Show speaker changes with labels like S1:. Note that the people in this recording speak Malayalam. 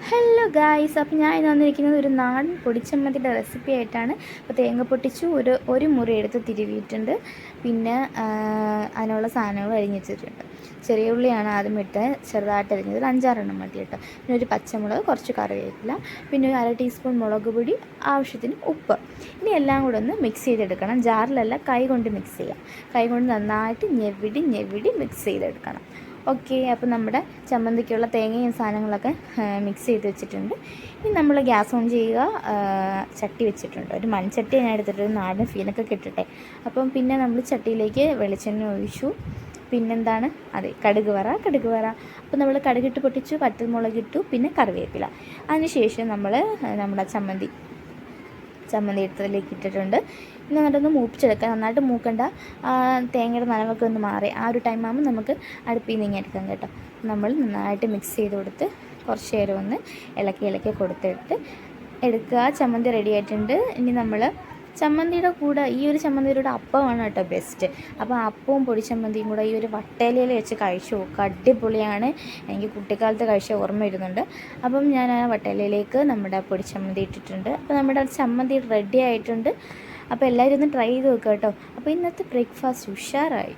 S1: ഹലോ ഗായ്സ്, അപ്പോൾ ഞാൻ ഇന്ന് വന്നിരിക്കുന്നത് ഒരു നാടൻ പൊടിച്ചമ്മന്തിയുടെ റെസിപ്പി ആയിട്ടാണ്. അപ്പോൾ തേങ്ങ പൊട്ടിച്ചു ഒരു മുറി എടുത്ത് തിരുവിയിട്ടുണ്ട്. പിന്നെ അതിനുള്ള സാധനങ്ങൾ അരിഞ്ഞ് വെച്ചിട്ടുണ്ട്. ചെറിയ ഉള്ളിയാണ് ആദ്യം ഇട്ട് ചെറുതായിട്ട് അരിഞ്ഞത്, ഒരു 5-6 മതി കേട്ടോ. പിന്നെ ഒരു പച്ചമുളക്, കുറച്ച് കറിവേപ്പില, പിന്നെ ഒരു 1/2 ടീസ്പൂൺ മുളക് പൊടി, ആവശ്യത്തിന് ഉപ്പ്. ഇനി എല്ലാം കൂടെ ഒന്ന് മിക്സ് ചെയ്തെടുക്കണം. ജാറിലല്ല, കൈ കൊണ്ട് മിക്സ് ചെയ്യാം. കൈ കൊണ്ട് നന്നായിട്ട് ഞെവിടി മിക്സ് ചെയ്തെടുക്കണം. ഓക്കെ, അപ്പോൾ നമ്മുടെ ചമ്മന്തിക്കുള്ള തേങ്ങയും സാധനങ്ങളൊക്കെ മിക്സ് ചെയ്ത് വെച്ചിട്ടുണ്ട്. ഇനി നമ്മൾ ഗ്യാസ് ഓൺ ചെയ്യുക. ചട്ടി വെച്ചിട്ടുണ്ട്, ഒരു മൺചട്ടി ഞാൻ എടുത്തിട്ട് നാടൻ ഫീനൊക്കെ കിട്ടട്ടെ. അപ്പം പിന്നെ നമ്മൾ ചട്ടിയിലേക്ക് വെളിച്ചെണ്ണ ഒഴിച്ചു. പിന്നെന്താണ്, അതെ, കടുക് വറ. അപ്പോൾ നമ്മൾ കടുകിട്ട് പൊട്ടിച്ചു, വറ്റൽമുളകിട്ടു, പിന്നെ കറിവേപ്പില. അതിനുശേഷം നമ്മൾ നമ്മുടെ ചമ്മന്തി എടുത്തതിലേക്ക് ഇട്ടിട്ടുണ്ട്. ഇനി നന്നായിട്ടൊന്ന് മൂപ്പിച്ചെടുക്കാം. നന്നായിട്ട് മൂക്കണ്ട, തേങ്ങയുടെ നനവൊക്കെ ഒന്ന് മാറി ആ ഒരു ടൈം ആകുമ്പോൾ നമുക്ക് അടുപ്പിൽ നിന്ന് ഇങ്ങനെ എടുക്കാം കേട്ടോ. നമ്മൾ നന്നായിട്ട് മിക്സ് ചെയ്ത് കൊടുത്ത് കുറച്ച് നേരം ഒന്ന് ഇളക്കി കൊടുത്തിട്ട് എടുക്കുക. ചമ്മന്തി റെഡി ആയിട്ടുണ്ട്. ഇനി നമ്മൾ ചമ്മന്തിയുടെ കൂടെ, ഈ ഒരു ചമ്മന്തിയുടെ കൂടെ അപ്പമാണ് കേട്ടോ ബെസ്റ്റ്. അപ്പോൾ അപ്പവും പൊടിച്ചമ്മന്തിയും കൂടെ ഈ ഒരു വട്ടയിലയിൽ വെച്ച് കഴിച്ചു നോക്കുക, അടിപൊളിയാണ്. എനിക്ക് കുട്ടിക്കാലത്ത് കഴിച്ച ഓർമ്മ വരുന്നുണ്ട്. അപ്പം ഞാൻ ആ വട്ടയിലയിലേക്ക് നമ്മുടെ പൊടിച്ചമ്മന്തി ഇട്ടിട്ടുണ്ട്. അപ്പോൾ നമ്മുടെ ചമ്മന്തി റെഡി ആയിട്ടുണ്ട്. അപ്പോൾ എല്ലാവരും ഒന്ന് ട്രൈ ചെയ്ത് നോക്കുക കേട്ടോ. അപ്പോൾ ഇന്നത്തെ ബ്രേക്ക്ഫാസ്റ്റ് ഉഷാറായി.